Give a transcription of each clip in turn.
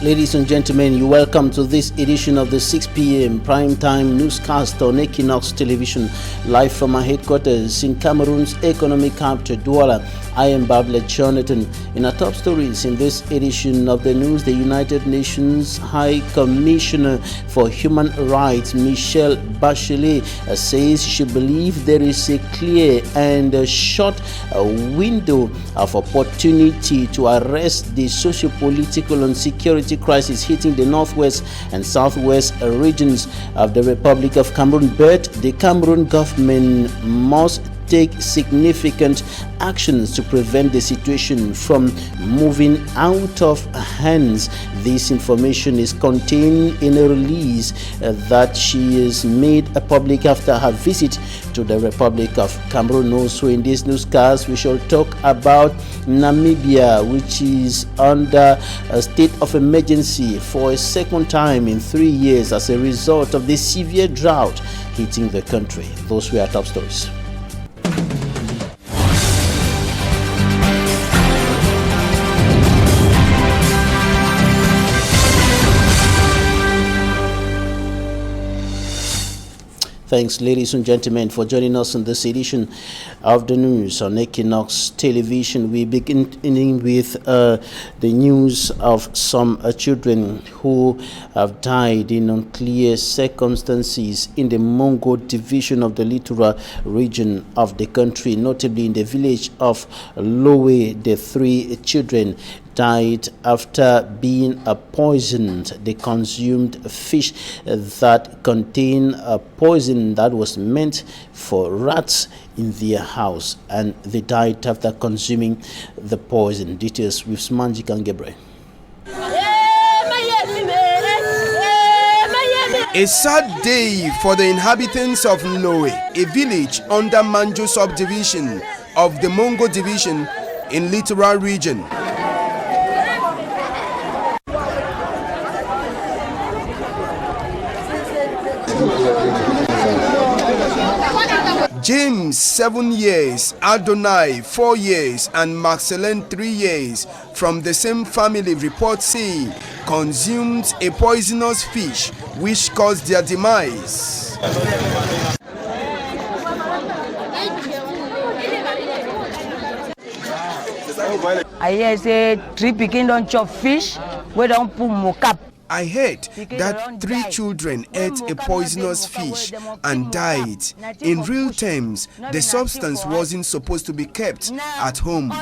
Ladies and gentlemen, you welcome to this edition of the 6 p.m. primetime newscast on Equinox Television, live from our headquarters in Cameroon's economic capital, Douala. I am Bablet Jonathan. In our top stories in this edition of the news, the United Nations High Commissioner for Human Rights, Michelle Bachelet, says she believes there is a clear and short window of opportunity to arrest the socio-political and security crisis hitting the northwest and southwest regions of the Republic of Cameroon, but the Cameroon government must take significant actions to prevent the situation from moving out of hands. This information is contained in a release that she has made public after her visit to the Republic of Cameroon. Also in this newscast, we shall talk about Namibia, which is under a state of emergency for a second time in 3 years as a result of the severe drought hitting the country. Those were our top stories. Thanks, ladies and gentlemen, for joining us in this edition of the news on Equinox Television. We begin with the news of some children who have died in unclear circumstances in the Mongo division of the littoral region of the country, notably in the village of Lowe. The 3 children died after being poisoned. They consumed fish that contained a poison that was meant for rats in their house, and they died after consuming the poison. Details with Smanjik and Gabriel. A sad day for the inhabitants of Lowe, a village under Manjo subdivision of the Mongo division in littoral region. James 7 years, Adonai 4 years, and Marcelin 3 years from the same family, reports say consumed a poisonous fish which caused their demise. I hear say 3 pikin don't chop fish, we don't put mokap. I heard that 3 children ate a poisonous fish and died. In real terms, the substance wasn't supposed to be kept at home.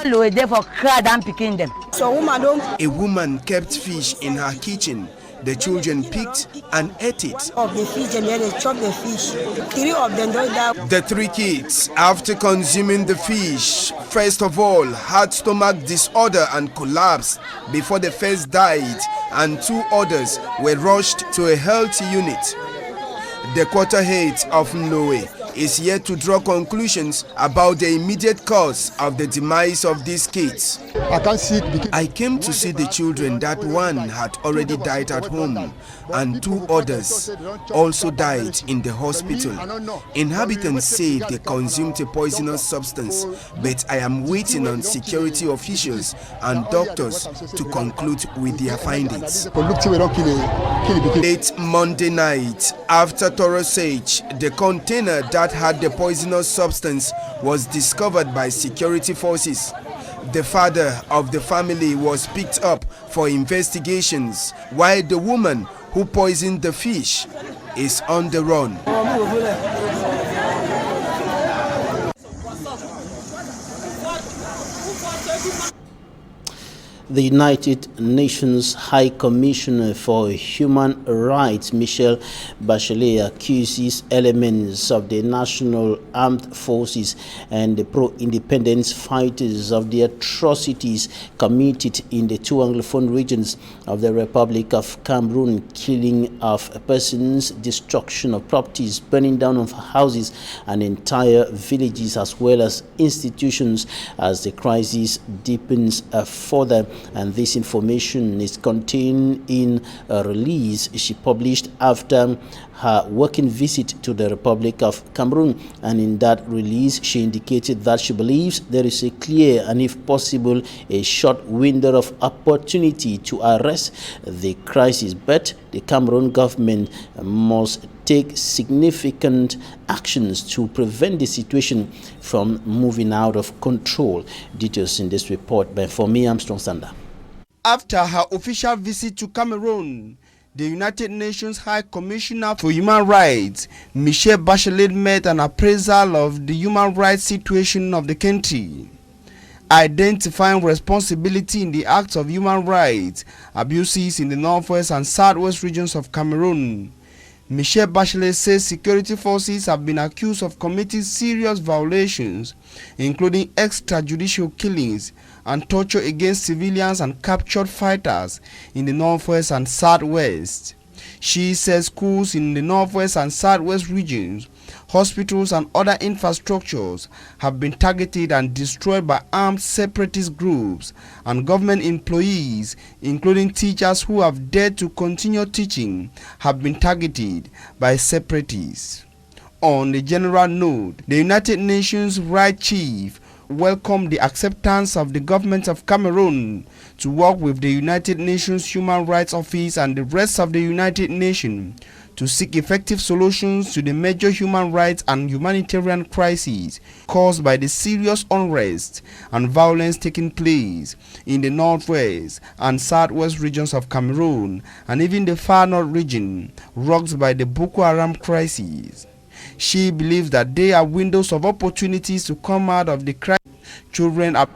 A woman kept fish in her kitchen. The children picked and ate it. Of the fish, and then they chop the fish. 3 of them don't die. The 3 kids, after consuming the fish, first of all had stomach disorder and collapsed before the first died, and 2 others were rushed to a health unit. The quarter head of Lowe is yet to draw conclusions about the immediate cause of the demise of these kids. I came to see the children that one had already died at home and 2 others also died in the hospital. Inhabitants say they consumed a poisonous substance, but I am waiting on security officials and doctors to conclude with their findings. Late Monday night, after thorough search, the container that had the poisonous substance was discovered by security forces. The father of the family was picked up for investigations, while the woman who poisoned the fish is on the run. The United Nations High Commissioner for Human Rights, Michelle Bachelet, accuses elements of the National Armed Forces and the pro-independence fighters of the atrocities committed in the 2 Anglophone regions of the Republic of Cameroon, killing of persons, destruction of properties, burning down of houses and entire villages as well as institutions as the crisis deepens further. And this information is contained in a release she published after her working visit to the Republic of Cameroon, and in that release she indicated that she believes there is a clear and, if possible, a short window of opportunity to arrest the crisis, but the Cameroon government must take significant actions to prevent the situation from moving out of control. Details in this report by Fomi Armstrong Sander. After her official visit to Cameroon, the United Nations High Commissioner for Human Rights, Michelle Bachelet, made an appraisal of the human rights situation of the country, identifying responsibility in the acts of human rights abuses in the northwest and southwest regions of Cameroon. Michelle Bachelet says security forces have been accused of committing serious violations, including extrajudicial killings and torture against civilians and captured fighters in the northwest and southwest. She says schools in the northwest and southwest regions, hospitals and other infrastructures have been targeted and destroyed by armed separatist groups, and government employees, including teachers who have dared to continue teaching, have been targeted by separatists. On a general note, the United Nations Rights Chief welcomed the acceptance of the government of Cameroon to work with the United Nations Human Rights Office and the rest of the United Nations to seek effective solutions to the major human rights and humanitarian crises caused by the serious unrest and violence taking place in the northwest and southwest regions of Cameroon, and even the far north region rocked by the Boko Haram crisis. She believes that there are windows of opportunities to come out of the crisis. Children are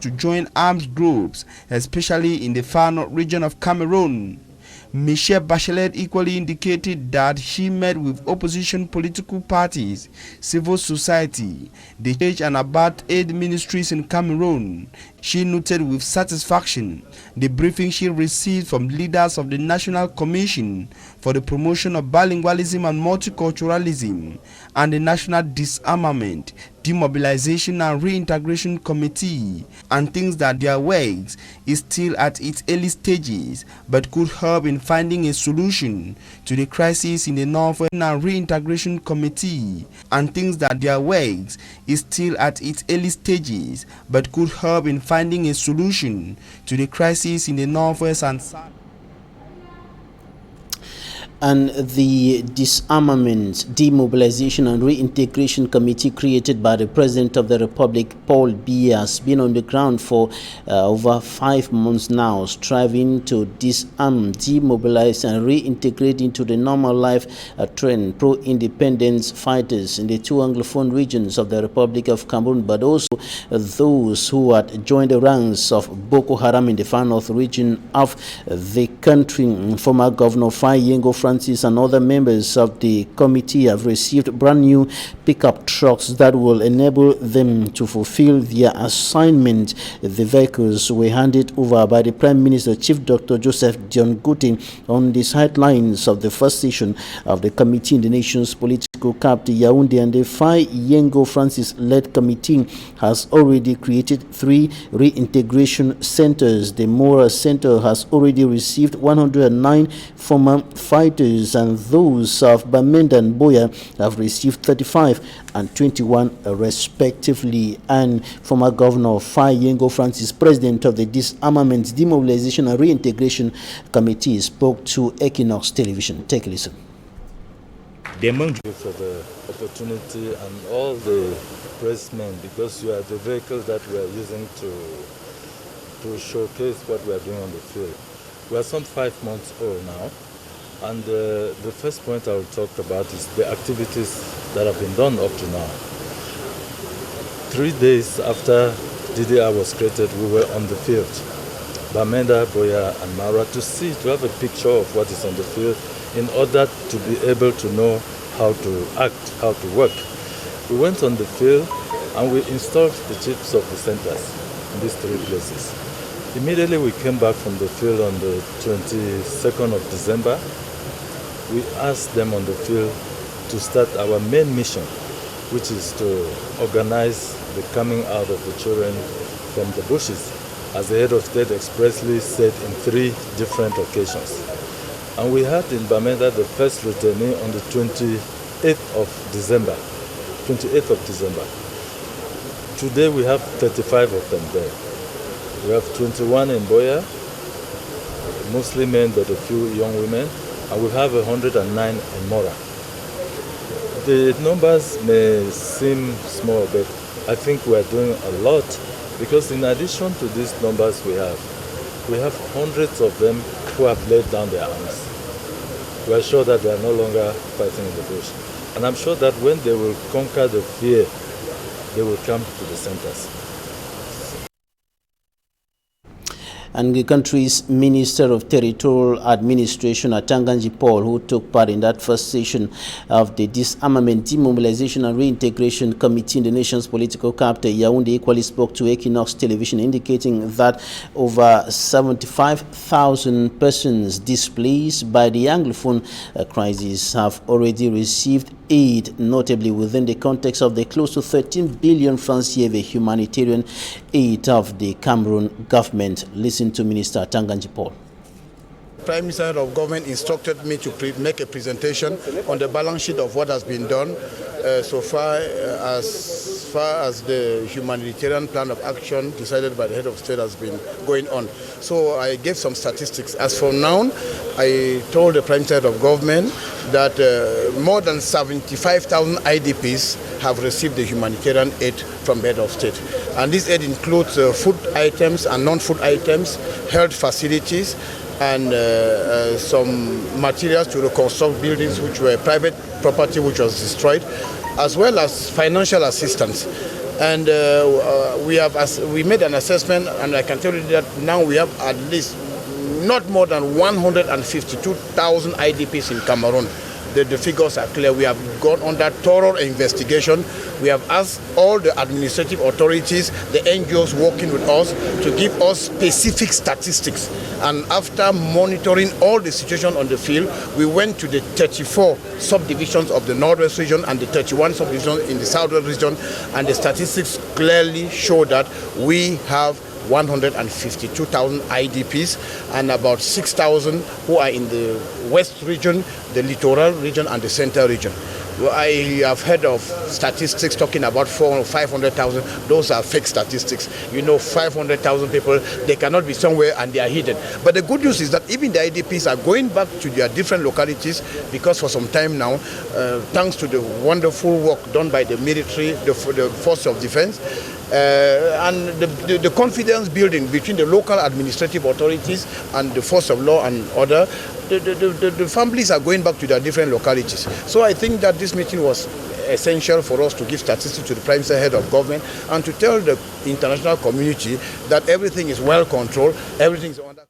to join armed groups, especially in the far north region of Cameroon. Michelle Bachelet equally indicated that she met with opposition political parties, civil society, the church and about 8 ministries in Cameroon. She noted with satisfaction the briefing she received from leaders of the National Commission for the Promotion of Bilingualism and Multiculturalism and the National Disarmament, Demobilization and Reintegration Committee, and thinks that their work is still at its early stages but could help in finding a solution to the crisis in the Northwest and Reintegration Committee, and thinks that their work is still at its early stages but could help in finding a solution to the crisis in the Northwest and South. And the Disarmament, Demobilization and Reintegration Committee created by the President of the Republic, Paul Biya, has been on the ground for over 5 months now, striving to disarm, demobilize and reintegrate into the normal life trend pro-independence fighters in the 2 Anglophone regions of the Republic of Cameroon, but also those who had joined the ranks of Boko Haram in the far north region of the country. Former Governor Fai Yengo Francis and other members of the committee have received brand new pickup trucks that will enable them to fulfill their assignment. The vehicles were handed over by the Prime Minister, Chief Dr. Joseph Dion Guti, on the sidelines of the first session of the committee in the nation's political capital, Yaoundé, and the Fai Yengo Francis-led committee has already created 3 reintegration centers. The Mora Center has already received 109 former fighters, and those of Bamenda and Boya have received 35 and 21 respectively. And former Governor Fai Yengo Francis, President of the Disarmament, Demobilization and Reintegration Committee, spoke to Equinox Television. Take a listen. For the opportunity and all the pressmen, because you are the vehicles that we are using to showcase what we are doing on the field. We are some 5 months old now. And the first point I will talk about is the activities that have been done up to now. 3 days after DDR was created, we were on the field, Bamenda, Boya and Mara, to have a picture of what is on the field in order to be able to know how to act, how to work. We went on the field and we installed the chiefs of the centers in these 3 places. Immediately we came back from the field on the 22nd of December. We asked them on the field to start our main mission, which is to organize the coming out of the children from the bushes, as the head of state expressly said in 3 different occasions. And we had in Bamenda the first returnee on the 28th of December. 28th of December. Today we have 35 of them there. We have 21 in Boya, mostly men but a few young women, and we have 109 in Mora. The numbers may seem small, but I think we are doing a lot, because in addition to these numbers we have hundreds of them who have laid down their arms. We are sure that they are no longer fighting in the bush. And I'm sure that when they will conquer the fear, they will come to the centers. And the country's Minister of Territorial Administration, Atanganji Paul, who took part in that first session of the Disarmament, Demobilization and Reintegration Committee in the nation's political capital, Yaoundé, equally spoke to Equinox Television, indicating that over 75,000 persons displaced by the Anglophone crisis have already received aid, notably within the context of the close to 13 billion francs CFA humanitarian aid of the Cameroon government. Listen to Minister Atanganji Paul. Prime Minister of Government instructed me to make a presentation on the balance sheet of what has been done so far as the humanitarian plan of action decided by the head of state has been going on. So I gave some statistics. As for now, I told the Prime Minister of Government that more than 75,000 IDPs have received the humanitarian aid from the head of state. And this aid includes food items and non-food items, health facilities, and some materials to reconstruct buildings which were private property which was destroyed, as well as financial assistance. And we made an assessment, and I can tell you that now we have at least not more than 152,000 IDPs in Cameroon. The figures are clear. We have gone under thorough investigation. We have asked all the administrative authorities, the NGOs working with us, to give us specific statistics. And after monitoring all the situation on the field, we went to the 34 subdivisions of the Northwest region and the 31 subdivisions in the Southwest region, and the statistics clearly show that we have 152,000 IDPs and about 6,000 who are in the West region, the Littoral region, and the Central region. I have heard of statistics talking about 400,000 or 500,000. Those are fake statistics. You know, 500,000 people, they cannot be somewhere and they are hidden. But the good news is that even the IDPs are going back to their different localities, because for some time now, thanks to the wonderful work done by the military, the force of defense, and the confidence building between the local administrative authorities and the force of law and order, the families are going back to their different localities. So I think that this meeting was essential for us to give statistics to the Prime Minister, head of government, and to tell the international community that everything is well controlled, everything is under.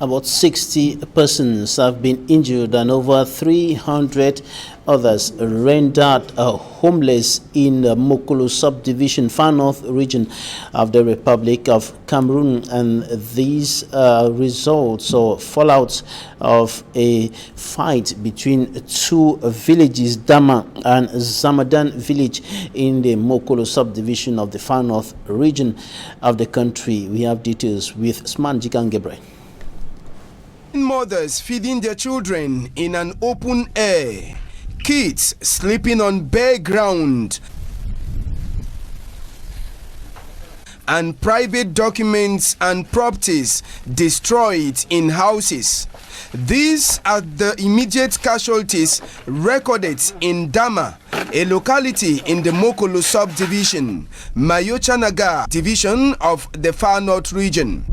About 60 persons have been injured and over 300 others rendered homeless in the Mokolo subdivision, far north region of the Republic of Cameroon. And these results or fallouts of a fight between two villages, Dama and Zamadan village, in the Mokolo subdivision of the far north region of the country. We have details with Sman Jikangebre. Mothers feeding their children in an open air, kids sleeping on bare ground, and private documents and properties destroyed in houses. These are the immediate casualties recorded in Dama, a locality in the Mokolo subdivision, Mayochanaga division of the Far North region.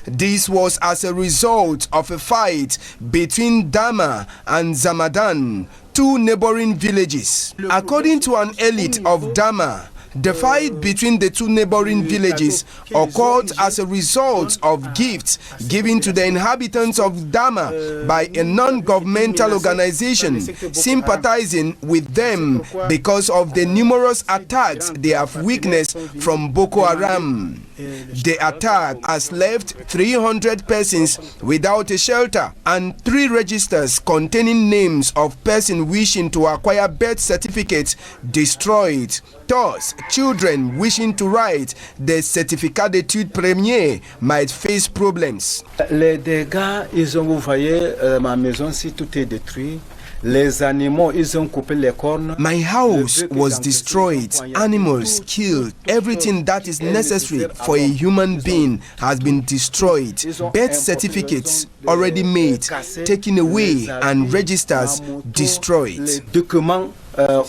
This was as a result of a fight between Dama and Zamadan, two neighboring villages. According to an elite of Dama, the fight between the two neighboring villages occurred as a result of gifts given to the inhabitants of Dama by a non-governmental organization sympathizing with them because of the numerous attacks they have witnessed from Boko Haram. The attack has left 300 persons without a shelter and 3 registers containing names of persons wishing to acquire birth certificates destroyed. Thus, children wishing to write the certificat d'études premières might face problems. Les dégâts, vous voyez, ma maison, si tout est détruit. Les animaux, ils ont coupé les cornes. My house was destroyed, animals killed, everything that is necessary for a human being has been destroyed. Birth certificates already made, taken away, and registers destroyed. Les documents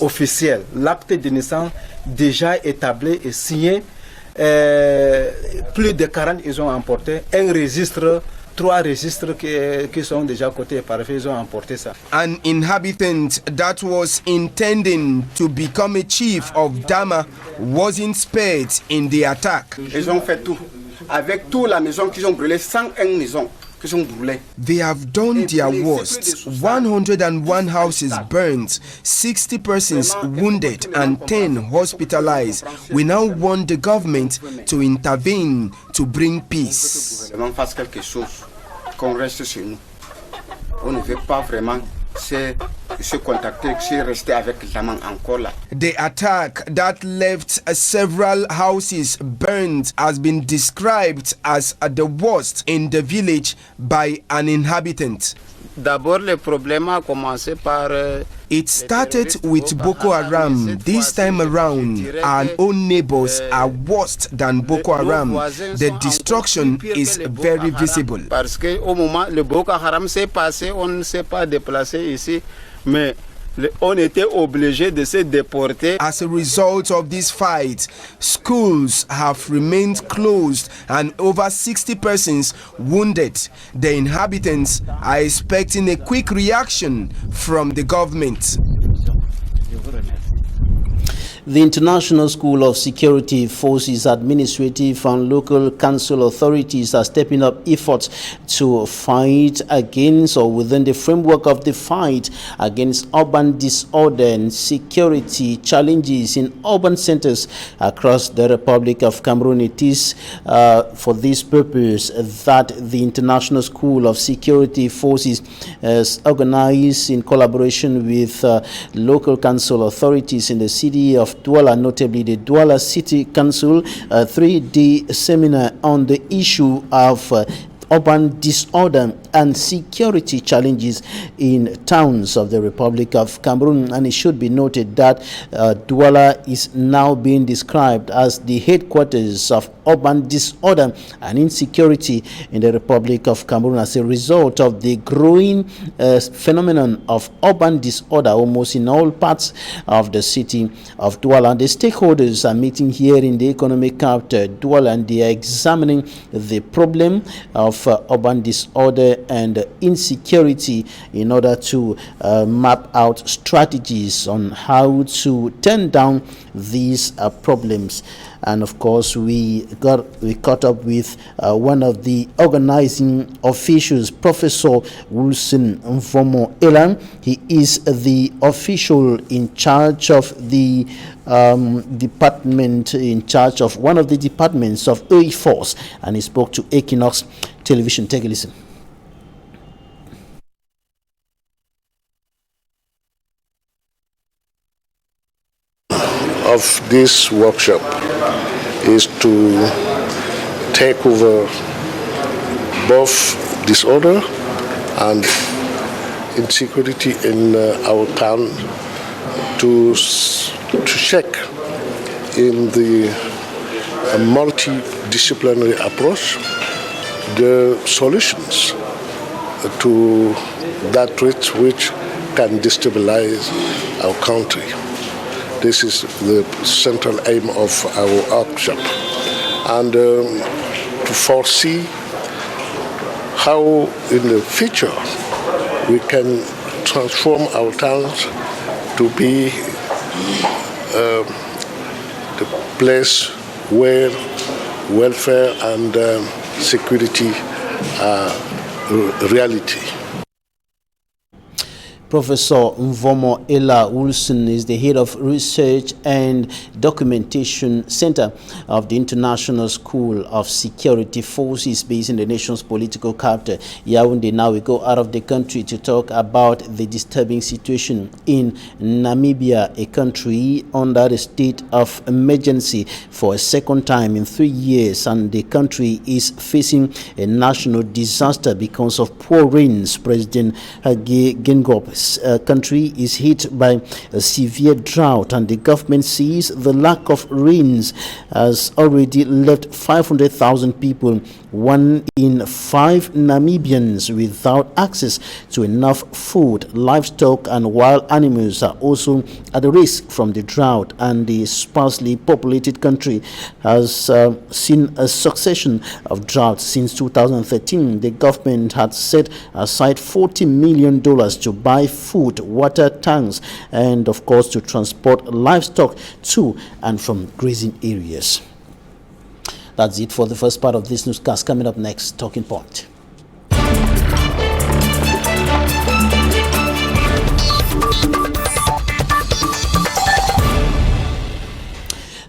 officiels, l'acte de naissance déjà établi et signé, plus de 40 ils ont emporté, un registre. 3 registres qui sont déjà cotés par ils ont emporté ça. An inhabitant that was intending to become a chief of Dama wasn't spared in the attack. Ils ont fait tout. Avec toute la maison qu'ils ont brûlée, 101 maisons qui sont brûlées. They have done their worst. 101 houses burnt, 60 persons wounded, and 10 hospitalized. We now want the government to intervene to bring peace. Que le gouvernement fasse quelque chose, qu'on reste chez nous. On ne veut pas vraiment se contacter, se rester avec les amants encore là. The attack that left several houses burned has been described as the worst in the village by an inhabitant. D'abord, le problème a commencé par. It started with Boko Haram. This time around, our own neighbors are worse than Boko Haram. The destruction is very visible. Parce que au moment le Boko Haram s'est passé, on ne s'est pas déplacé ici, mais on était obligé de se déporter. As a result of this fight, schools have remained closed and over 60 persons wounded. The inhabitants are expecting a quick reaction from the government. The International School of Security Forces administrative and local council authorities are stepping up efforts to fight against or within the framework of the fight against urban disorder and security challenges in urban centers across the Republic of Cameroon. It is for this purpose that the International School of Security Forces has organized in collaboration with local council authorities in the city of Douala, notably the Douala City Council, a 3-day seminar on the issue of urban disorder and security challenges in towns of the Republic of Cameroon. And it should be noted that Douala is now being described as the headquarters of urban disorder and insecurity in the Republic of Cameroon as a result of the growing phenomenon of urban disorder almost in all parts of the city of Douala. The stakeholders are meeting here in the economic capital Douala, and they are examining the problem of urban disorder and insecurity in order to map out strategies on how to turn down these problems. And of course, we caught up with one of the organizing officials, Professor Wilson Mvomo Elan. He is the official in charge of the department, in charge of one of the departments of EI Force, and he spoke to Equinox Television. Take a listen. Of this workshop is to take over both disorder and insecurity in our town, to check in the multidisciplinary approach the solutions to that threat which can destabilize our country. This is the central aim of our workshop, and to foresee how in the future we can transform our towns to be the place where welfare and security are reality. Professor Mvomo Ella Wilson is the head of Research and Documentation Center of the International School of Security Forces based in the nation's political capital, Yaoundé. Now we go out of the country to talk about the disturbing situation in Namibia, a country under a state of emergency for a second time in 3 years, and the country is facing a national disaster because of poor rains. President Hage Geingob country is hit by a severe drought, and the government sees the lack of rains has already left 500,000 people, 1 in 5 Namibians, without access to enough food. Livestock and wild animals are also at risk from the drought, and the sparsely populated country has seen a succession of droughts since 2013. The government had set aside $40 million to buy food, water tanks, and of course to transport livestock to and from grazing areas. That's it for the first part of this newscast. Coming up next, Talking Point.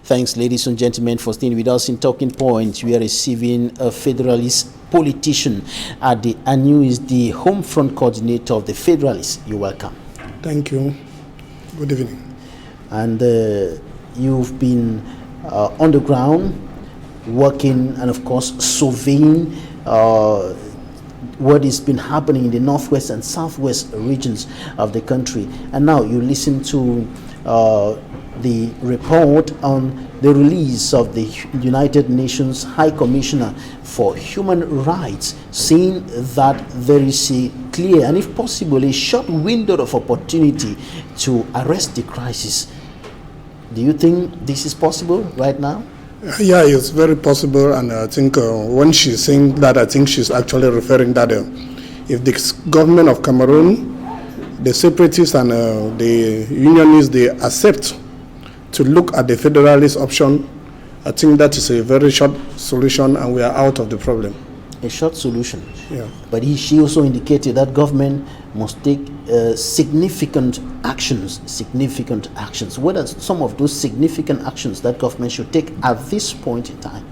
Thanks, ladies and gentlemen, for staying with us in Talking Point. We are receiving a Federalist politician. Anu is the Home Front coordinator of the Federalists. You're welcome. Thank you. Good evening. And you've been on the ground, working and, of course, surveying what has been happening in the northwest and southwest regions of the country. And now you listen to the report on the release of the United Nations High Commissioner for Human Rights, saying that there is a clear and, if possible, a short window of opportunity to arrest the crisis. Do you think this is possible right now? Yeah, it's very possible, and I think when she's saying that, I think she's actually referring that if the government of Cameroon, the separatists and the unionists, they accept to look at the federalist option, I think that is a very short solution, and we are out of the problem. A short solution. Yeah. But she also indicated that government must take significant actions. What are some of those significant actions that government should take at this point in time?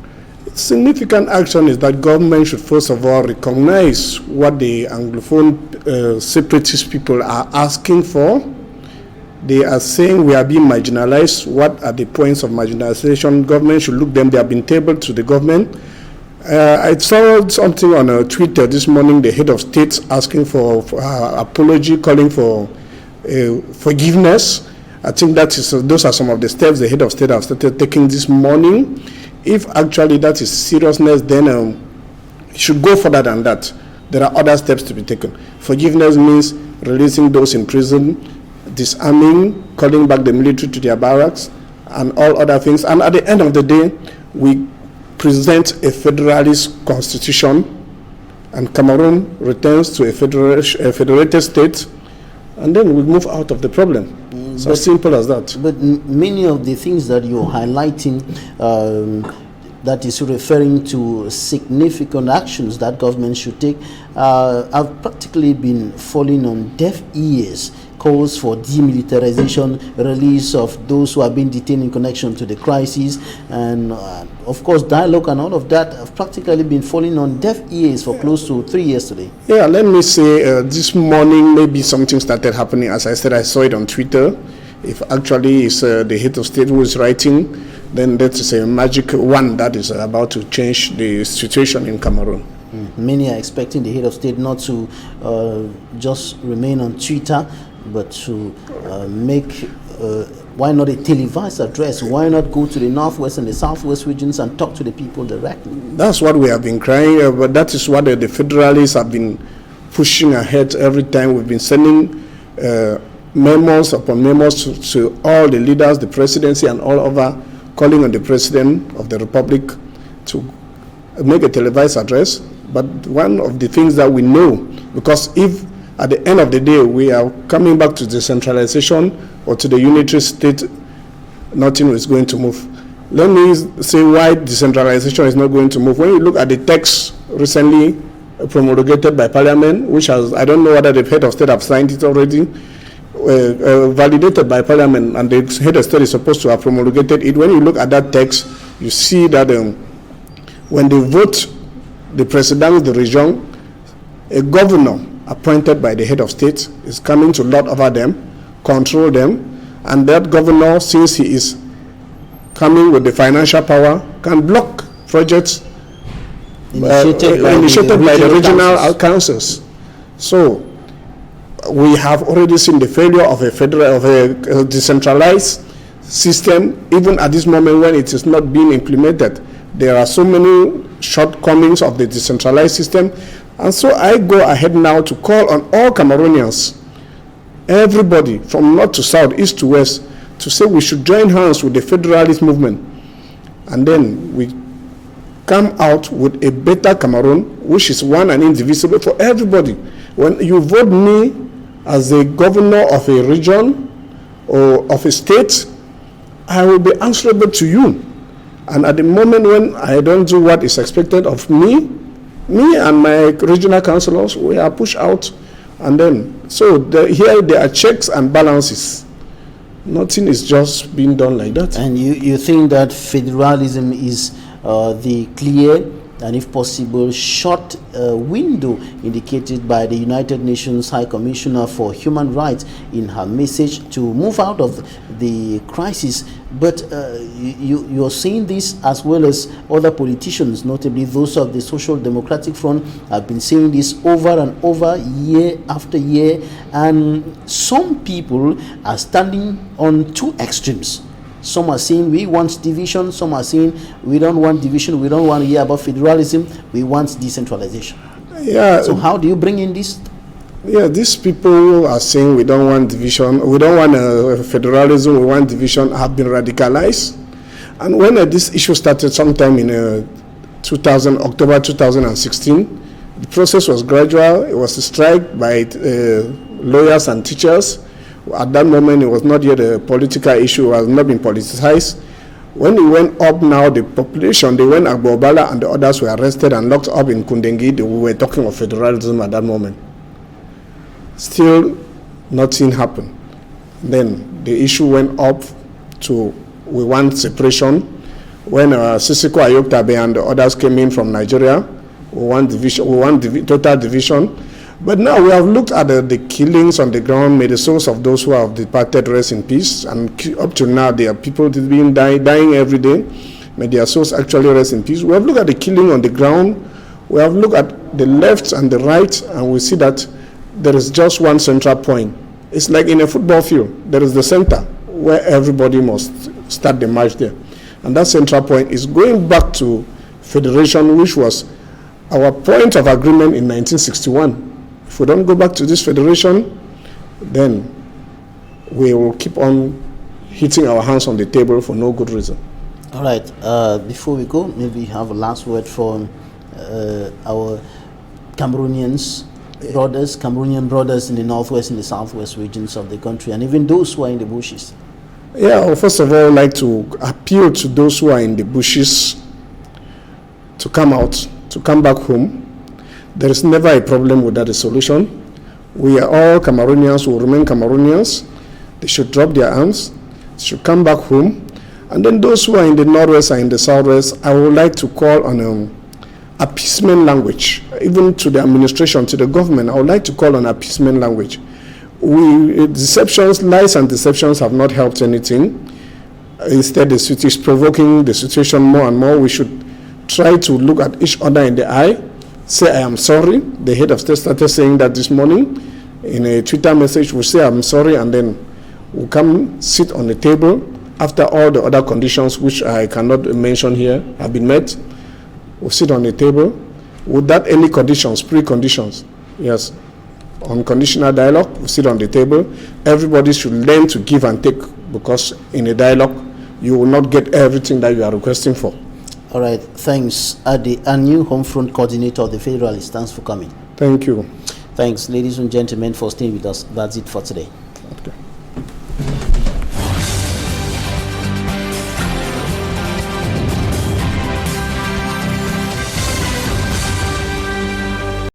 Significant action is that government should first of all recognize what the Anglophone separatist people are asking for. They are saying we are being marginalized. What are the points of marginalization? Government should look them. They have been tabled to the government. I saw something on Twitter this morning, the head of state asking for apology, calling for forgiveness. I think that is those are some of the steps the head of state have started taking this morning. If actually that is seriousness, then it should go further than that. There are other steps to be taken. Forgiveness means releasing those in prison, disarming, calling back the military to their barracks, and all other things. And at the end of the day, we present a federalist constitution, and Cameroon returns to a federated state, and then we move out of the problem. So simple as that. But many of the things that you're highlighting, that is referring to significant actions that government should take, have practically been falling on deaf ears. Calls for demilitarization, release of those who have been detained in connection to the crisis, and of course dialogue and all of that have practically been falling on deaf ears for close to 3 years today. Yeah, let me say this morning maybe something started happening. As I said, I saw it on Twitter. If actually it's the head of state who is writing, then that is a magic one that is about to change the situation in Cameroon. Many are expecting the head of state not to just remain on Twitter, but to make, why not a televised address? Why not go to the northwest and the southwest regions and talk to the people directly? That's what we have been crying, but that is what the federalists have been pushing ahead every time. We've been sending memos upon memos to all the leaders, the presidency and all over, calling on the president of the republic to make a televised address. But one of the things that we know, because if at the end of the day we are coming back to decentralization or to the unitary state, nothing is going to move. Let me say why decentralization is not going to move. When you look at the text recently promulgated by Parliament, which has, I don't know whether the head of state have signed it already, validated by Parliament, and the head of state is supposed to have promulgated it. When you look at that text, you see that when they vote the president of the region, a governor appointed by the head of state is coming to lord over them, control them, and that governor, since he is coming with the financial power, can block projects initiated by the regional councils. So we have already seen the failure of a decentralized system, even at this moment when it is not being implemented. There are so many shortcomings of the decentralized system. And so I go ahead now to call on all Cameroonians, everybody from north to south, east to west, to say we should join hands with the federalist movement. And then we come out with a better Cameroon, which is one and indivisible for everybody. When you vote me as the governor of a region or of a state, I will be answerable to you. And at the moment when I don't do what is expected of me and my regional councillors, we are pushed out. And then, so here there are checks and balances. Nothing is just being done like that. And you think that federalism is the clear and, if possible, short window indicated by the United Nations High Commissioner for Human Rights in her message to move out of the crisis? But you're saying this as well as other politicians, notably those of the Social Democratic Front, have been saying this over and over, year after year, and some people are standing on two extremes. Some are saying we want division, some are saying we don't want division, we don't want to hear about federalism, we want decentralization. Yeah. So how do you bring in this? Yeah, these people are saying we don't want division, we don't want federalism, we want division, have been radicalized. And when this issue started sometime in October 2016, the process was gradual. It was a strike by lawyers and teachers. At that moment, it was not yet a political issue, it has not been politicized. When it went up now, the population, they went Agbobala and the others were arrested and locked up in Kundengi. We were talking of federalism at that moment. Still, nothing happened. Then the issue went up to we want separation. When Sisiko Ayoktabe and the others came in from Nigeria, we want division, we want total division. But now we have looked at the killings on the ground. May the souls of those who have departed rest in peace. And up to now, there are people being dying every day. May their souls actually rest in peace. We have looked at the killing on the ground. We have looked at the left and the right, and we see that there is just one central point. It's like in a football field. There is the center where everybody must start the match there. And that central point is going back to federation, which was our point of agreement in 1961. If we don't go back to this federation, then we will keep on hitting our hands on the table for no good reason. All right. Before we go, maybe have a last word from our Cameroonian brothers in the northwest and the southwest regions of the country, and even those who are in the bushes. Yeah, well, first of all, I would like to appeal to those who are in the bushes to come out, to come back home. There is never a problem without a solution. We are all Cameroonians, will remain Cameroonians. They should drop their arms, should come back home. And then those who are in the northwest and in the southwest, I would like to call on appeasement language, even to the administration, to the government. I would like to call on appeasement language. Lies and deceptions have not helped anything. Instead, it is provoking the situation more and more. We should try to look at each other in the eye, say, I am sorry. The head of state started saying that this morning in a Twitter message. We'll say, I'm sorry, and then we'll come sit on the table after all the other conditions, which I cannot mention here, have been met. We'll sit on the table without any conditions, preconditions. Yes. Unconditional dialogue, we'll sit on the table. Everybody should learn to give and take, because in a dialogue, you will not get everything that you are requesting for. All right. Thanks, Adi, a new home front coordinator of the Federalist. Thanks for coming. Thank you. Thanks, ladies and gentlemen, for staying with us. That's it for today. Okay.